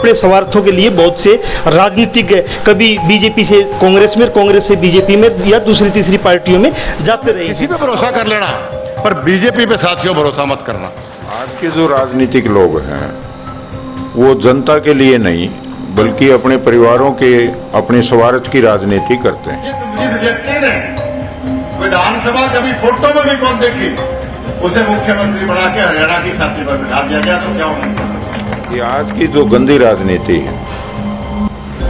अपने स्वार्थों के लिए बहुत से राजनीतिक कभी बीजेपी से कांग्रेस में, कांग्रेस से बीजेपी में या दूसरी तीसरी पार्टियों में जाते रहे। किसी पे भरोसा कर लेना, पर बीजेपी पे साथियों भरोसा मत करना। आज के जो राजनीतिक लोग हैं वो जनता के लिए नहीं बल्कि अपने परिवारों के, अपने स्वार्थ की राजनीति करते हैं। जिस व्यक्ति ने विधानसभा कभी फोटो में भी कौन देखी, उसे मुख्यमंत्री बना के हरियाणा की छाती पर बिठा दिया गया, तो क्या होगा? ये आज की जो गंदी राजनीति है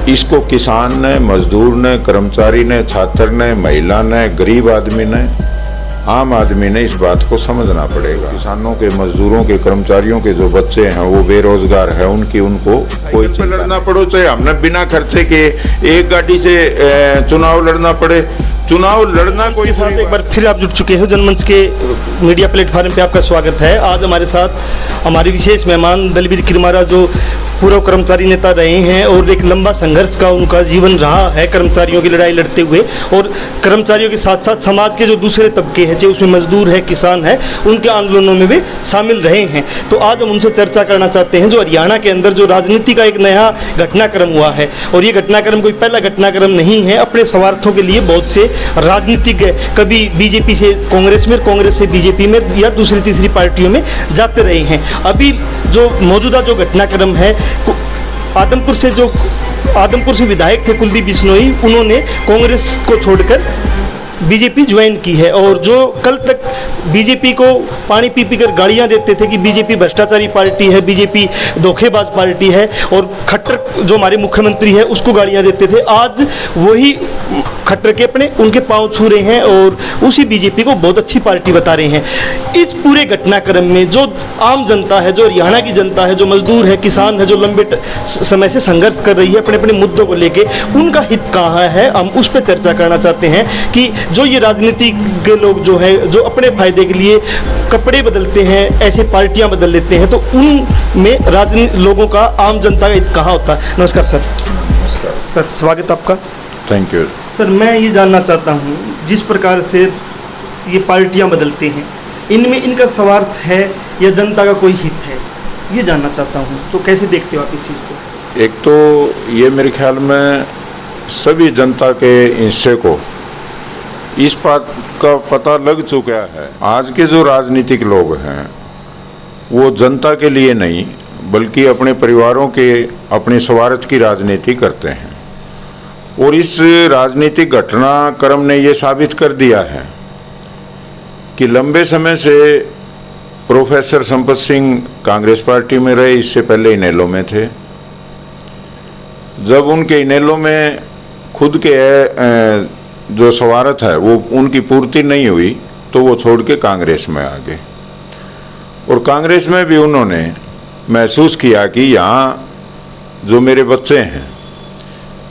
इसको किसान ने, मजदूर ने, कर्मचारी ने, छात्र ने, महिला ने, गरीब आदमी ने, आम आदमी ने इस बात को समझना पड़ेगा। किसानों के, मजदूरों के, कर्मचारियों के जो बच्चे हैं वो बेरोजगार है, उनको कोई लड़ना पड़ो, चाहे हमने बिना खर्चे के एक गाड़ी से चुनाव लड़ना पड़े, चुनाव लड़ना कोई साथ। एक बार फिर आप जुड़ चुके हो जनमंच के मीडिया प्लेटफॉर्म पे, आपका स्वागत है। आज हमारे साथ हमारे विशेष मेहमान दलबीर किरमारा जो पूर्व कर्मचारी नेता रहे हैं और एक लंबा संघर्ष का उनका जीवन रहा है कर्मचारियों की लड़ाई लड़ते हुए, और कर्मचारियों के साथ साथ समाज के जो दूसरे तबके हैं, चाहे उसमें मजदूर है, किसान है, उनके आंदोलनों में भी शामिल रहे हैं। तो आज हम उनसे चर्चा करना चाहते हैं जो हरियाणा के अंदर जो राजनीति का एक नया घटनाक्रम हुआ है, और ये घटनाक्रम कोई पहला घटनाक्रम नहीं है। अपने स्वार्थों के लिए बहुत से राजनीतिक कभी बीजेपी से कांग्रेस में, कांग्रेस से बीजेपी में या दूसरी तीसरी पार्टियों में जाते रहे हैं। अभी जो मौजूदा जो घटनाक्रम है, आदमपुर से विधायक थे कुलदीप बिश्नोई, उन्होंने कांग्रेस को छोड़कर बीजेपी ज्वाइन की है, और जो कल तक बीजेपी को पानी पी पी कर गालियाँ देते थे कि बीजेपी भ्रष्टाचारी पार्टी है, बीजेपी धोखेबाज पार्टी है, और खट्टर जो हमारे मुख्यमंत्री है उसको गालियाँ देते थे, आज वही खट्टर के अपने उनके पांव छू रहे हैं और उसी बीजेपी को बहुत अच्छी पार्टी बता रहे हैं। इस पूरे घटनाक्रम में जो आम जनता है, जो हरियाणा की जनता है, जो मजदूर है, किसान है, जो लंबे समय से संघर्ष कर रही है अपने अपने मुद्दों को लेके, उनका हित कहाँ है, हम उस पर चर्चा करना चाहते हैं कि जो ये राजनीति के लोग जो है, जो अपने फायदे के लिए कपड़े बदलते हैं, ऐसे पार्टियां बदल लेते हैं, तो उनमें राजनीति लोगों का, आम जनता का हित कहाँ होता है। नमस्कार सर। नमस्कार सर, स्वागत आपका। थैंक यू सर, मैं ये जानना चाहता हूँ जिस प्रकार से ये पार्टियां बदलते हैं, इनमें इनका स्वार्थ है या जनता का कोई हित है, ये जानना चाहता हूँ। तो कैसे देखते हो आप इस चीज़ को? एक तो ये मेरे ख्याल में सभी जनता के हिस्से को इस बात का पता लग चुका है, आज के जो राजनीतिक लोग हैं वो जनता के लिए नहीं बल्कि अपने परिवारों के, अपने स्वार्थ की राजनीति करते हैं। और इस राजनीतिक घटनाक्रम ने ये साबित कर दिया है कि लंबे समय से प्रोफेसर संपत सिंह कांग्रेस पार्टी में रहे, इससे पहले इनेलो में थे। जब उनके इनेलो में खुद के जो स्वार्थ है वो उनकी पूर्ति नहीं हुई तो वो छोड़ के कांग्रेस में आ गए, और कांग्रेस में भी उन्होंने महसूस किया कि यहाँ जो मेरे बच्चे हैं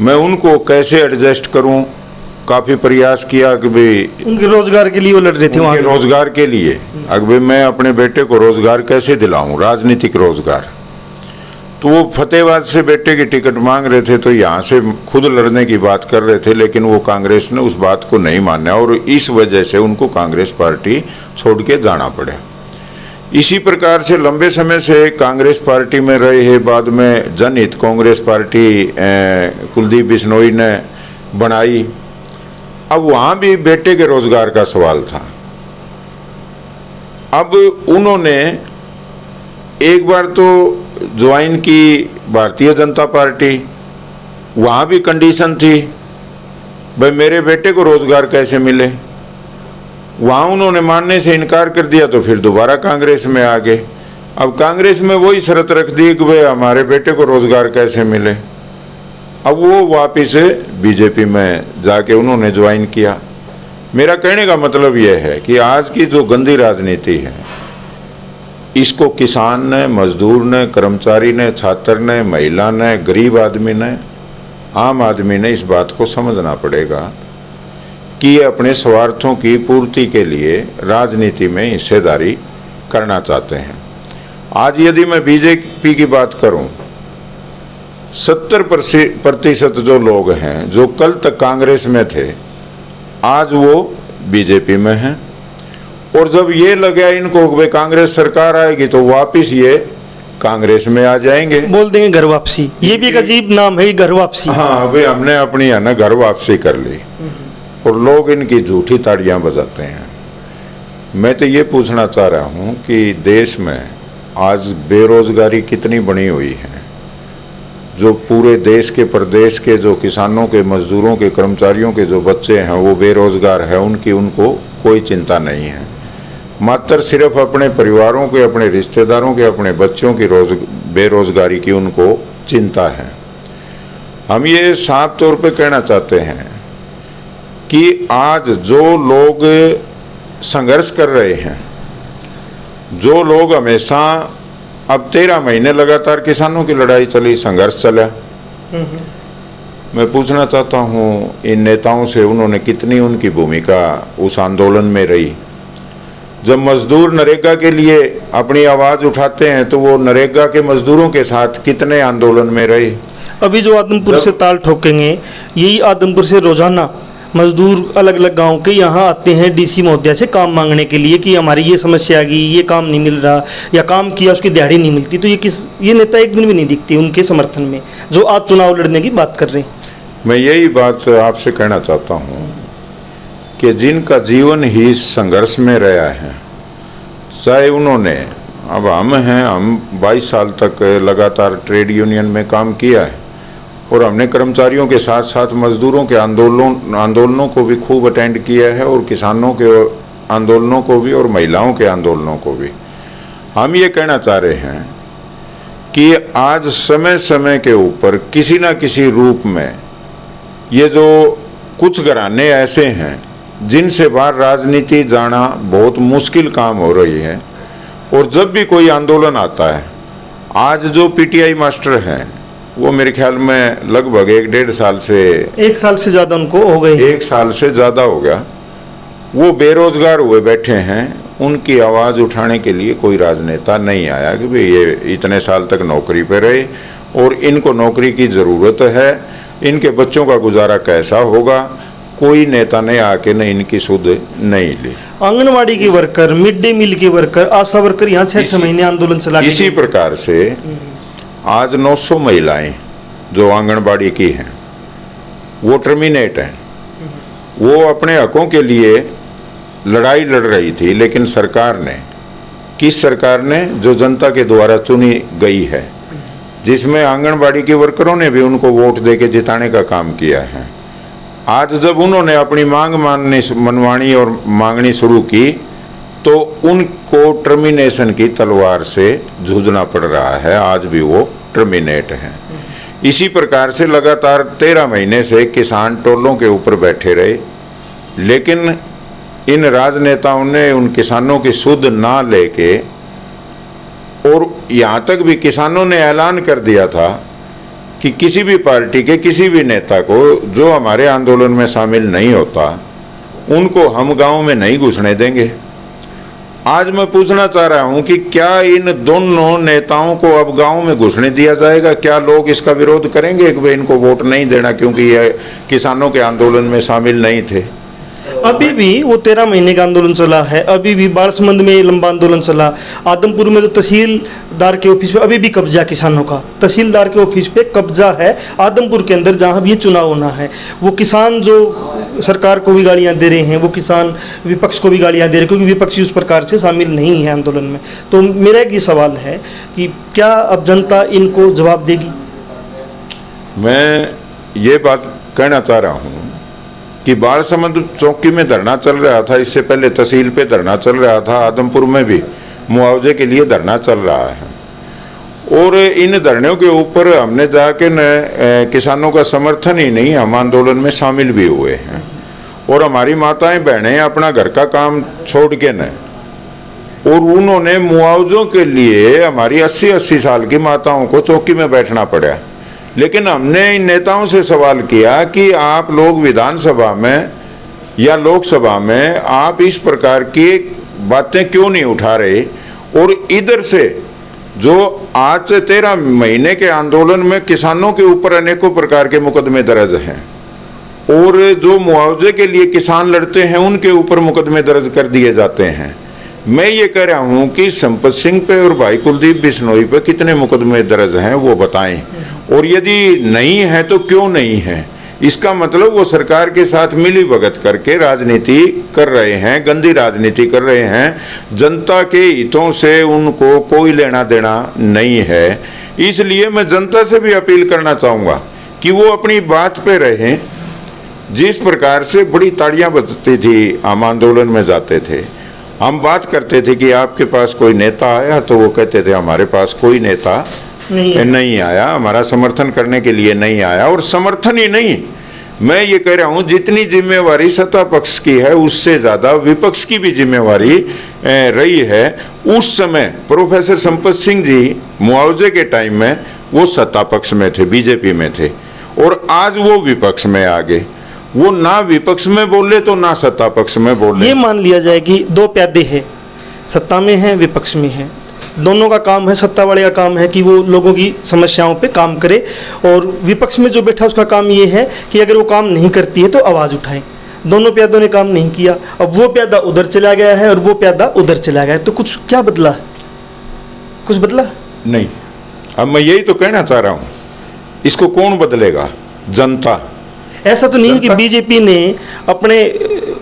मैं उनको कैसे एडजस्ट करूं। काफ़ी प्रयास किया कि भाई उनके रोजगार के लिए वो लड़ रहे थे, वहाँ रोजगार के लिए अगर मैं अपने बेटे को रोजगार कैसे दिलाऊं, राजनीतिक रोजगार। तो वो फतेहाबाद से बेटे की टिकट मांग रहे थे, तो यहाँ से खुद लड़ने की बात कर रहे थे, लेकिन वो कांग्रेस ने उस बात को नहीं माना और इस वजह से उनको कांग्रेस पार्टी छोड़ के जाना पड़ा। इसी प्रकार से लंबे समय से कांग्रेस पार्टी में रहे हैं, बाद में जनहित कांग्रेस पार्टी कुलदीप बिश्नोई ने बनाई। अब वहाँ भी बेटे के रोजगार का सवाल था। अब उन्होंने एक बार तो ज्वाइन की भारतीय जनता पार्टी, वहाँ भी कंडीशन थी भाई मेरे बेटे को रोजगार कैसे मिले, वहाँ उन्होंने मानने से इनकार कर दिया, तो फिर दोबारा कांग्रेस में आ गए। अब कांग्रेस में वही शर्त रख दी कि भाई हमारे बेटे को रोजगार कैसे मिले। अब वो वापस बीजेपी में जाके उन्होंने ज्वाइन किया। मेरा कहने का मतलब यह है कि आज की जो गंदी राजनीति है इसको किसान ने, मजदूर ने, कर्मचारी ने, छात्र ने, महिला ने, गरीब आदमी ने, आम आदमी ने इस बात को समझना पड़ेगा कि ये अपने स्वार्थों की पूर्ति के लिए राजनीति में हिस्सेदारी करना चाहते हैं। आज यदि मैं बीजेपी की बात करूं, 70% जो लोग हैं जो कल तक कांग्रेस में थे आज वो बीजेपी में हैं, और जब ये लगा इनको कि कांग्रेस सरकार आएगी तो वापस ये कांग्रेस में आ जाएंगे। बोल देंगे घर वापसी, ये भी एक अजीब नाम है, घर वापसी। हाँ, वे हमने अपनी है ना घर वापसी कर ली और लोग इनकी झूठी ताड़ियां बजाते हैं। मैं तो ये पूछना चाह रहा हूँ कि देश में आज बेरोजगारी कितनी बनी हुई है। जो पूरे देश के प्रदेश के जो किसानों के, मजदूरों के, कर्मचारियों के जो बच्चे हैं वो बेरोजगार है, उनको कोई चिंता नहीं है। मात्र सिर्फ अपने परिवारों के, अपने रिश्तेदारों के, अपने बच्चों की बेरोजगारी की उनको चिंता है। हम ये साफ तौर पे कहना चाहते हैं कि आज जो लोग संघर्ष कर रहे हैं, जो लोग हमेशा, अब 13 महीने लगातार किसानों की लड़ाई चली, संघर्ष चला। मैं पूछना चाहता हूँ इन नेताओं से, उन्होंने कितनी उनकी भूमिका उस आंदोलन में रही। जब मजदूर नरेगा के लिए अपनी आवाज उठाते हैं तो वो नरेगा के मजदूरों के साथ कितने आंदोलन में रहे। अभी जो आदमपुर से ताल ठोकेंगे, यही आदमपुर से रोजाना मजदूर अलग अलग गांव के यहाँ आते हैं डीसी महोदया से काम मांगने के लिए कि हमारी ये समस्या आ गई, ये काम नहीं मिल रहा, या काम किया उसकी दिहाड़ी नहीं मिलती। तो ये नेता एक दिन भी नहीं दिखते उनके समर्थन में, जो आज चुनाव लड़ने की बात कर रहे हैं। मैं यही बात आपसे कहना चाहता हूँ कि जिनका जीवन ही संघर्ष में रहा है, चाहे उन्होंने, अब हम 22 साल तक लगातार ट्रेड यूनियन में काम किया है और हमने कर्मचारियों के साथ साथ मजदूरों के आंदोलनों को भी खूब अटेंड किया है, और किसानों के आंदोलनों को भी और महिलाओं के आंदोलनों को भी। हम ये कहना चाह रहे हैं कि आज समय समय के ऊपर किसी न किसी रूप में ये जो कुछ घराने ऐसे हैं जिनसे बाहर राजनीति जाना बहुत मुश्किल काम हो रही है, और जब भी कोई आंदोलन आता है, आज जो पीटीआई मास्टर हैं वो मेरे ख्याल में लगभग 1-1.5 साल से, 1 साल से ज़्यादा उनको हो गए, 1 साल से ज़्यादा हो गया, वो बेरोजगार हुए बैठे हैं। उनकी आवाज़ उठाने के लिए कोई राजनेता नहीं आया कि भाई ये इतने साल तक नौकरी पे रहे और इनको नौकरी की ज़रूरत है, इनके बच्चों का गुजारा कैसा होगा। कोई नेता ने आके न इनकी सुध नहीं ली। आंगनवाड़ी के वर्कर, मिड डे मील के वर्कर, आशा वर्कर यहाँ 6 महीने आंदोलन चला। इसी प्रकार से आज 900 महिलाएं जो आंगनबाड़ी की हैं वो टर्मिनेट हैं। वो अपने हकों के लिए लड़ाई लड़ रही थी, लेकिन सरकार ने, किस सरकार ने, जो जनता के द्वारा चुनी गई है, जिसमें आंगनबाड़ी के वर्करों ने भी उनको वोट देके जिताने का काम किया है। आज जब उन्होंने अपनी मांग मनवानी और मांगनी शुरू की तो उनको टर्मिनेशन की तलवार से जूझना पड़ रहा है। आज भी वो टर्मिनेट हैं। इसी प्रकार से लगातार 13 महीने से किसान टोलों के ऊपर बैठे रहे, लेकिन इन राजनेताओं ने उन किसानों की सुध ना लेके, और यहाँ तक भी किसानों ने ऐलान कर दिया था कि किसी भी पार्टी के किसी भी नेता को जो हमारे आंदोलन में शामिल नहीं होता उनको हम गांव में नहीं घुसने देंगे। आज मैं पूछना चाह रहा हूं कि क्या इन दोनों नेताओं को अब गांव में घुसने दिया जाएगा? क्या लोग इसका विरोध करेंगे कि भाई इनको वोट नहीं देना क्योंकि ये किसानों के आंदोलन में शामिल नहीं थे? अभी भी वो 13 महीने का आंदोलन चला है, अभी भी बारसमंद में लंबा आंदोलन चला, आदमपुर में तो तहसीलदार के ऑफिस पे अभी भी कब्जा किसानों का, तहसीलदार के ऑफिस पे कब्जा है आदमपुर के अंदर जहां भी ये चुनाव होना है। वो किसान जो सरकार को भी गालियां दे रहे हैं, वो किसान विपक्ष को भी गालियां दे रहे हैं, क्योंकि विपक्षी उस प्रकार से शामिल नहीं है आंदोलन में। तो मेरा एक ये सवाल है कि क्या अब जनता इनको जवाब देगी? मैं ये बात कहना चाह रहा हूँ कि बारसमंद चौकी में धरना चल रहा था, इससे पहले तहसील पे धरना चल रहा था, आदमपुर में भी मुआवजे के लिए धरना चल रहा है, और इन धरनों के ऊपर हमने जाके न किसानों का समर्थन ही नहीं, हम आंदोलन में शामिल भी हुए हैं। और हमारी माताएं बहनें अपना घर का काम छोड़ के न, और उन्होंने मुआवजों के लिए हमारी 80-80 साल की माताओं को चौकी में बैठना पड़ा। लेकिन हमने इन नेताओं से सवाल किया कि आप लोग विधानसभा में या लोकसभा में आप इस प्रकार की बातें क्यों नहीं उठा रहे? और इधर से जो आज से 13 महीने के आंदोलन में किसानों के ऊपर अनेकों प्रकार के मुकदमे दर्ज हैं, और जो मुआवजे के लिए किसान लड़ते हैं उनके ऊपर मुकदमे दर्ज कर दिए जाते हैं, मैं ये कह रहा हूं कि संपत सिंह पे और भाई कुलदीप बिश्नोई पे कितने मुकदमे दर्ज हैं वो बताएं, और यदि नहीं है तो क्यों नहीं है। इसका मतलब वो सरकार के साथ मिली भगत करके राजनीति कर रहे हैं, गंदी राजनीति कर रहे हैं। जनता के हितों से उनको कोई लेना देना नहीं है। इसलिए मैं जनता से भी अपील करना चाहूँगा कि वो अपनी बात पे रहें। जिस प्रकार से बड़ी ताड़ियाँ बजती थी, हम आंदोलन में जाते थे, हम बात करते थे कि आपके पास कोई नेता आया, तो वो कहते थे हमारे पास कोई नेता नहीं आया, हमारा समर्थन करने के लिए नहीं आया। और समर्थन ही नहीं, मैं ये कह रहा हूँ जितनी जिम्मेवारी सत्ता पक्ष की है उससे ज़्यादा विपक्ष की भी जिम्मेवारी रही है। उस समय प्रोफेसर संपत सिंह जी मुआवजे के टाइम में वो सत्ता पक्ष में थे, बीजेपी में थे, और आज वो विपक्ष में आ गए। वो ना विपक्ष में बोले तो ना सत्ता पक्ष में बोले। ये मान लिया जाए कि दो प्यादे हैं, सत्ता में हैं, विपक्ष में हैं। दोनों का काम है, सत्ता वाले का काम है कि वो लोगों की समस्याओं पे काम करे, और विपक्ष में जो बैठा उसका काम ये है कि अगर वो काम नहीं करती है तो आवाज़ उठाए। दोनों प्यादों ने काम नहीं किया, अब वो प्यादा उधर चला गया है और वो प्यादा उधर चला गया है, तो कुछ क्या बदला? कुछ बदला नहीं। अब मैं यही तो कहना चाह रहा हूँ, इसको कौन बदलेगा? जनता। ऐसा तो नहीं है कि बीजेपी ने अपने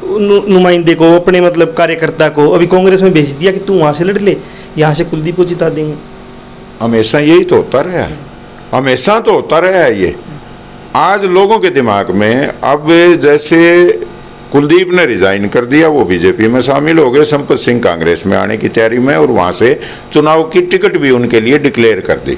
नुमाइंदे को, अपने मतलब कार्यकर्ता को अभी कांग्रेस में भेज दिया कि तू वहाँ से लड़ ले, यहाँ से कुलदीप को जिता देंगे। हमेशा यही तो होता रहा है, हमेशा तो होता रहा है ये। आज लोगों के दिमाग में अब जैसे कुलदीप ने रिजाइन कर दिया, वो बीजेपी में शामिल हो गए, संपत सिंह कांग्रेस में आने की तैयारी में, और वहाँ से चुनाव की टिकट भी उनके लिए डिक्लेयर कर दी।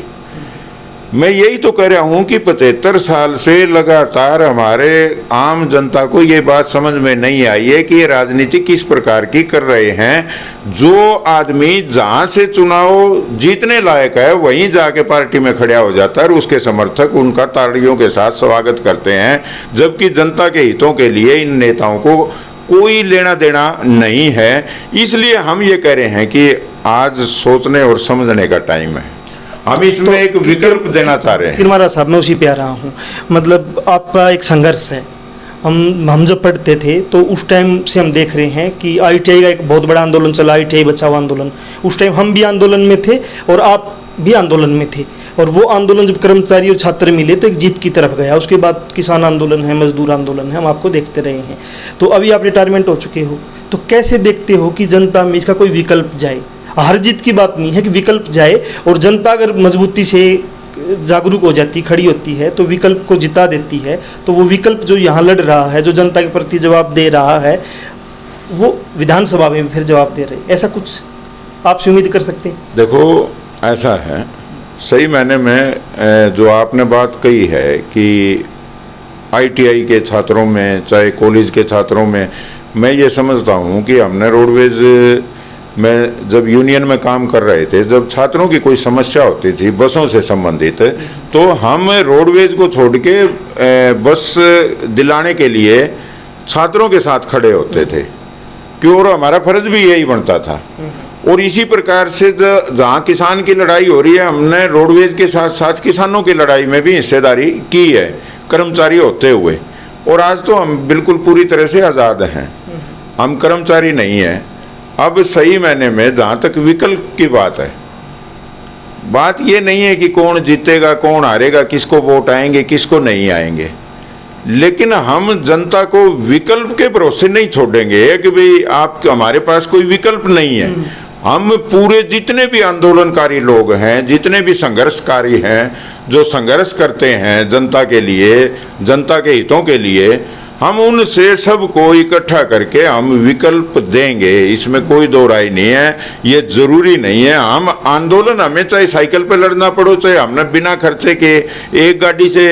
मैं यही तो कह रहा हूं कि 75 साल से लगातार हमारे आम जनता को ये बात समझ में नहीं आई है कि ये राजनीति किस प्रकार की कर रहे हैं। जो आदमी जहां से चुनाव जीतने लायक है वहीं जाके पार्टी में खड़ा हो जाता है और उसके समर्थक उनका तालियों के साथ स्वागत करते हैं, जबकि जनता के हितों के लिए इन नेताओं को कोई लेना देना नहीं है। इसलिए हम ये कह रहे हैं कि आज सोचने और समझने का टाइम है। हम इसमें एक विकल्प देना चाह रहे हैं। किरमारा साहब, मैं उसी पे आ रहा हूँ। मतलब आपका एक संघर्ष है। हम जब पढ़ते थे तो उस टाइम से हम देख रहे हैं कि ITI का एक बहुत बड़ा आंदोलन चला, ITI बचाओ आंदोलन। उस टाइम हम भी आंदोलन में थे और आप भी आंदोलन में थे, और वो आंदोलन जब कर्मचारी और छात्र मिले तो एक जीत की तरफ गया। उसके बाद किसान आंदोलन है, मजदूर आंदोलन है, हम आपको देखते रहे हैं। तो अभी आप रिटायरमेंट हो चुके हो, तो कैसे देखते हो कि जनता में इसका कोई विकल्प जाए? हर जीत की बात नहीं है कि विकल्प जाए, और जनता अगर मजबूती से जागरूक हो जाती, खड़ी होती है, तो विकल्प को जिता देती है, तो वो विकल्प जो यहाँ लड़ रहा है, जो जनता के प्रति जवाब दे रहा है, वो विधानसभा में भी फिर जवाब दे रहे। ऐसा कुछ आपसे उम्मीद कर सकते हैं? देखो, ऐसा है, सही मायने में जो आपने बात कही है कि ITI के छात्रों में, चाहे कॉलेज के छात्रों में, मैं ये समझता हूँ कि हमने रोडवेज में जब यूनियन में काम कर रहे थे, जब छात्रों की कोई समस्या होती थी बसों से संबंधित, तो हम रोडवेज को छोड़ के बस दिलाने के लिए छात्रों के साथ खड़े होते थे, क्यों? और हमारा फर्ज भी यही बनता था। और इसी प्रकार से जहाँ किसान की लड़ाई हो रही है, हमने रोडवेज के साथ साथ किसानों की लड़ाई में भी हिस्सेदारी की है, कर्मचारी होते हुए। और आज तो हम बिल्कुल पूरी तरह से आज़ाद हैं, हम कर्मचारी नहीं हैं। अब सही मायने में जहाँ तक विकल्प की बात है, बात ये नहीं है कि कौन जीतेगा, कौन हारेगा, किसको वोट आएंगे, किसको नहीं आएंगे, लेकिन हम जनता को विकल्प के भरोसे नहीं छोड़ेंगे कि भाई आप, हमारे पास कोई विकल्प नहीं है। हम पूरे जितने भी आंदोलनकारी लोग हैं, जितने भी संघर्षकारी हैं, जो संघर्ष करते हैं जनता के लिए, जनता के हितों के लिए, हम उनसे सबको इकट्ठा करके हम विकल्प देंगे, इसमें कोई दो राय नहीं है। ये जरूरी नहीं है हम आंदोलन, हमें चाहे साइकिल पे लड़ना पड़ो, चाहे हमने बिना खर्चे के एक गाड़ी से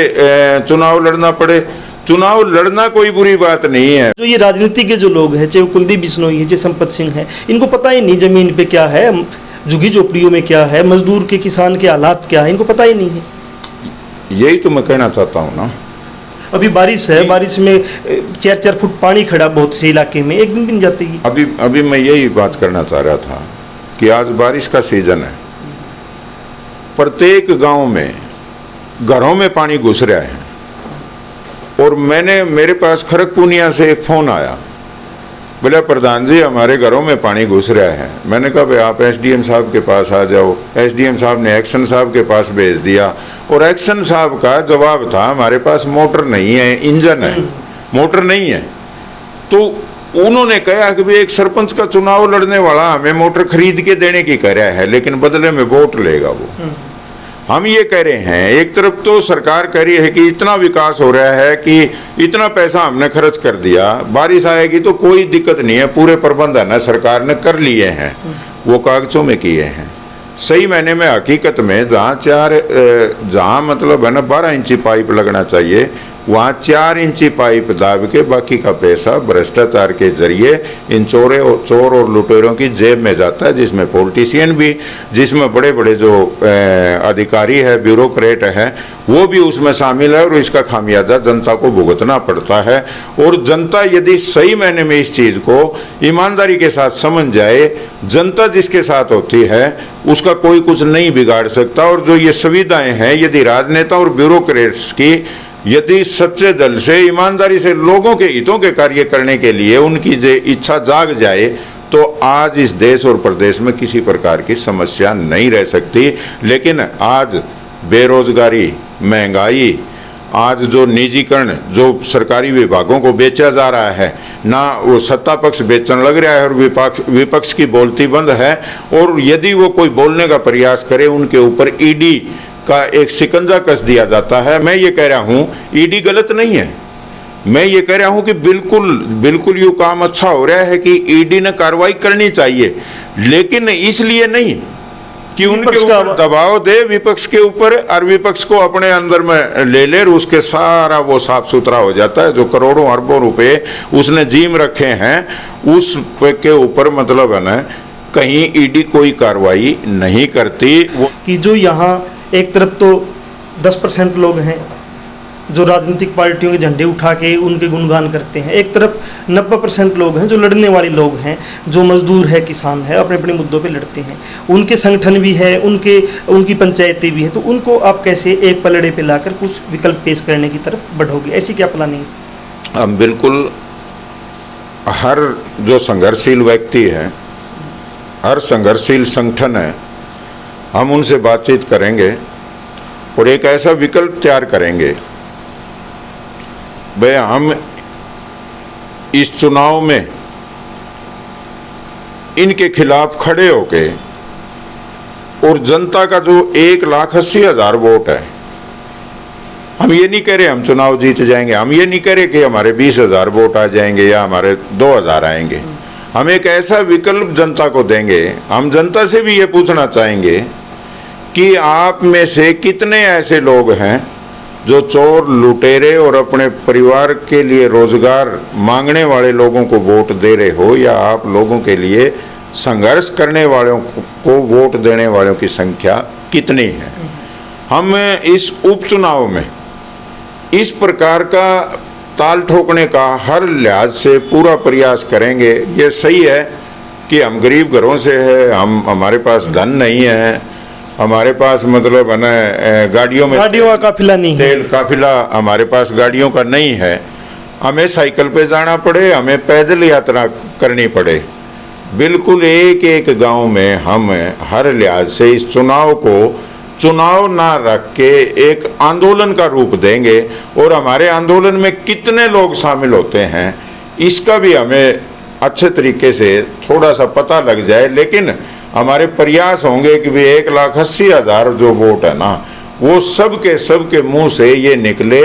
चुनाव लड़ना पड़े, चुनाव लड़ना कोई बुरी बात नहीं है। जो ये राजनीति के जो लोग हैं, चाहे कुलदीप बिश्नोई है, चाहे संपत सिंह है, इनको पता ही नहीं जमीन पे क्या है, झुग्गी झोपड़ियों में क्या है, मजदूर के, किसान के हालात क्या है, इनको पता ही नहीं है। यही तो मैं कहना चाहता हूँ ना। अभी बारिश है, बारिश में 4-4 फुट पानी खड़ा बहुत से इलाके में, एक दिन भी नहीं जाते। अभी मैं यही बात करना चाह रहा था कि आज बारिश का सीजन है, प्रत्येक गांव में घरों में पानी घुस रहा है। और मेरे पास खड़गपुनिया से एक फ़ोन आया, बोले प्रधान जी हमारे घरों में पानी घुस रहा है। मैंने कहा भाई आप एसडीएम साहब के पास आ जाओ। एसडीएम साहब ने एक्शन साहब के पास भेज दिया और एक्शन साहब का जवाब था हमारे पास मोटर नहीं है, इंजन है, मोटर नहीं है। तो उन्होंने कहा कि भाई एक सरपंच का चुनाव लड़ने वाला हमें मोटर खरीद के देने की कह रहा है, लेकिन बदले में वोट लेगा वो। हम ये कह रहे हैं, एक तरफ तो सरकार कह रही है कि इतना विकास हो रहा है कि इतना पैसा हमने खर्च कर दिया, बारिश आएगी तो कोई दिक्कत नहीं है, पूरे प्रबंध है ना सरकार ने कर लिए हैं, वो कागजों में किए हैं। सही मायने में हकीकत में जहाँ मतलब है ना 12 इंची पाइप लगना चाहिए, वहाँ 4 इंची पाइप दाब के बाकी का पैसा भ्रष्टाचार के जरिए इन चोर और लुटेरों की जेब में जाता है, जिसमें पॉलिटिशियन भी, जिसमें बड़े बड़े जो अधिकारी है, ब्यूरोक्रेट है, वो भी उसमें शामिल है और इसका खामियाजा जनता को भुगतना पड़ता है। और जनता यदि सही मायने में इस चीज़ को ईमानदारी के साथ समझ जाए, जनता जिसके साथ होती है उसका कोई कुछ नहीं बिगाड़ सकता। और जो ये सुविधाएं हैं, यदि राजनेता और ब्यूरोक्रेट्स की यदि सच्चे दिल से ईमानदारी से लोगों के हितों के कार्य करने के लिए उनकी जो इच्छा जाग जाए, तो आज इस देश और प्रदेश में किसी प्रकार की समस्या नहीं रह सकती। लेकिन आज बेरोजगारी, महंगाई, आज जो निजीकरण, जो सरकारी विभागों को बेचा जा रहा है, ना वो सत्ता पक्ष बेचने लग रहा है और विपक्ष की बोलती बंद है। और यदि वो कोई बोलने का प्रयास करे, उनके ऊपर ईडी का एक शिकंजा कस दिया जाता है। मैं ये कह रहा हूँ ईडी गलत नहीं है, मैं ये कह रहा हूँ कि बिल्कुल ये काम अच्छा हो रहा है कि ईडी ने कार्रवाई करनी चाहिए, लेकिन इसलिए नहीं कि उनके ऊपर दबाव दे विपक्ष के ऊपर और विपक्ष को अपने अंदर में ले ले, उसके सारा वो साफ सुथरा हो जाता है। जो करोड़ों अरबों रुपए उसने जीम रखे हैं, उस के ऊपर मतलब है ना कहीं ईडी कोई कार्रवाई नहीं करती। वो कि जो यहाँ एक तरफ तो 10% लोग हैं जो राजनीतिक पार्टियों के झंडे उठा के उनके गुणगान करते हैं, एक तरफ 90% लोग हैं जो लड़ने वाले लोग हैं, जो मजदूर है, किसान है, अपने अपने मुद्दों पे लड़ते हैं, उनके संगठन भी है, उनकी पंचायतें भी हैं। तो उनको आप कैसे एक पलड़े पे लाकर कुछ विकल्प पेश करने की तरफ बढ़ोगे, ऐसी क्या प्लानिंग? हम बिल्कुल हर जो संघर्षशील व्यक्ति है, हर संघर्षशील संगठन है, हम उनसे बातचीत करेंगे और एक ऐसा विकल्प तैयार करेंगे। भाई हम इस चुनाव में इनके खिलाफ खड़े होके और जनता का जो 1,80,000 वोट है, हम ये नहीं कह रहे हम चुनाव जीत जाएंगे, हम ये नहीं कह रहे कि हमारे 20,000 वोट आ जाएंगे या हमारे 2,000 आएंगे। हम एक ऐसा विकल्प जनता को देंगे। हम जनता से भी ये पूछना चाहेंगे कि आप में से कितने ऐसे लोग हैं जो चोर, लुटेरे और अपने परिवार के लिए रोजगार मांगने वाले लोगों को वोट दे रहे हो, या आप लोगों के लिए संघर्ष करने वालों को वोट देने वालों की संख्या कितनी है। हम इस उपचुनाव में इस प्रकार का ताल ठोकने का हर लिहाज से पूरा प्रयास करेंगे। ये सही है कि हम गरीब घरों से है, हमारे पास धन नहीं है, हमारे पास मतलब है ना गाड़ियों का काफिला नहीं है, तेल काफिला हमारे पास गाड़ियों का नहीं है, हमें साइकिल पे जाना पड़े, हमें पैदल यात्रा करनी पड़े। बिल्कुल एक एक गांव में हम हर लिहाज से इस चुनाव को चुनाव ना रख के एक आंदोलन का रूप देंगे। और हमारे आंदोलन में कितने लोग शामिल होते हैं इसका भी हमें अच्छे तरीके से थोड़ा सा पता लग जाए। लेकिन हमारे प्रयास होंगे कि भी 1,80,000 जो वोट है ना, वो सबके मुंह से ये निकले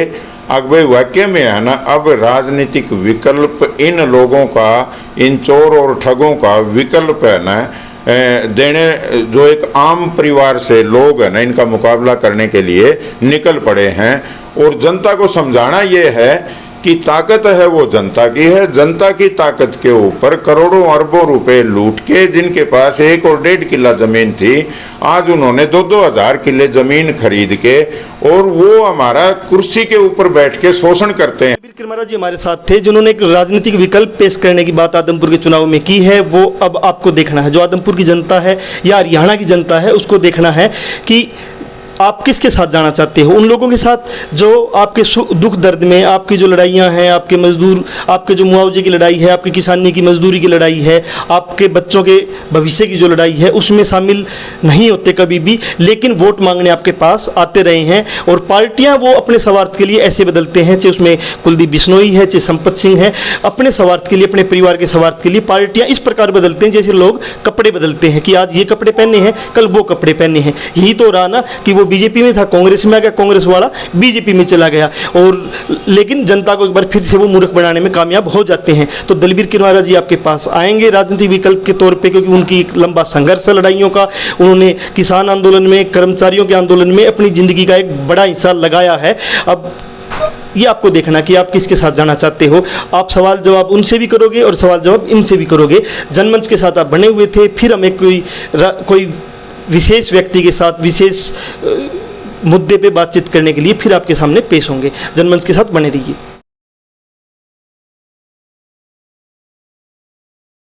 अगवे वाक्य में है ना, अब राजनीतिक विकल्प इन लोगों का, इन चोर और ठगों का विकल्प है ना देने, जो एक आम परिवार से लोग है ना इनका मुकाबला करने के लिए निकल पड़े हैं। और जनता को समझाना ये है कि ताकत है वो जनता की है। जनता की ताकत के ऊपर करोड़ों अरबों रुपए लूट के, जिनके पास 1 और 1.5 किला जमीन थी, आज उन्होंने 2-2 हजार किले जमीन खरीद के और वो हमारा कुर्सी के ऊपर बैठ के शोषण करते हैं। दलबीर किरमारा जी हमारे साथ थे, जिन्होंने एक राजनीतिक विकल्प पेश करने की बात आदमपुर के चुनाव में की है। वो अब आपको देखना है, जो आदमपुर की जनता है या हरियाणा की जनता है, उसको देखना है कि आप किसके साथ जाना चाहते हो? उन लोगों के साथ जो आपके दुख दर्द में, आपकी जो लड़ाइयाँ हैं, आपके मजदूर, आपके जो मुआवजे की लड़ाई है, आपकी किसानी की मजदूरी की लड़ाई है, आपके बच्चों के भविष्य की जो लड़ाई है, उसमें शामिल नहीं होते कभी भी, लेकिन वोट मांगने आपके पास आते रहे हैं। और पार्टियां वो अपने स्वार्थ के लिए ऐसे बदलते हैं, चाहे उसमें कुलदीप बिश्नोई है, चाहे संपत सिंह है, अपने स्वार्थ के लिए, अपने परिवार के स्वार्थ के लिए पार्टियां इस प्रकार बदलते हैं जैसे लोग कपड़े बदलते हैं कि आज ये कपड़े पहने हैं, कल वो कपड़े पहने हैं। यही तो रहा ना कि वो बीजेपी में था, कांग्रेस में आ गया, कांग्रेस वाला बीजेपी में चला गया, और लेकिन जनता को एक बार फिर से वो मूर्ख बनाने में कामयाब हो जाते हैं। तो दलबीर किरमारा जी आपके पास आएंगे राजनीतिक विकल्प के तौर पे, क्योंकि उनकी एक लंबा संघर्ष है लड़ाइयों का। उन्होंने किसान आंदोलन में, कर्मचारियों के आंदोलन में अपनी जिंदगी का एक बड़ा हिस्सा लगाया है। अब ये आपको देखना कि आप किसके साथ जाना चाहते हो। आप सवाल जवाब उनसे भी करोगे और सवाल जवाब इनसे भी करोगे। जनमंच के साथ आप बने हुए थे, फिर हम एक कोई विशेष व्यक्ति के साथ विशेष मुद्दे पे बातचीत करने के लिए फिर आपके सामने पेश होंगे। जनमंच के साथ बने रहिए।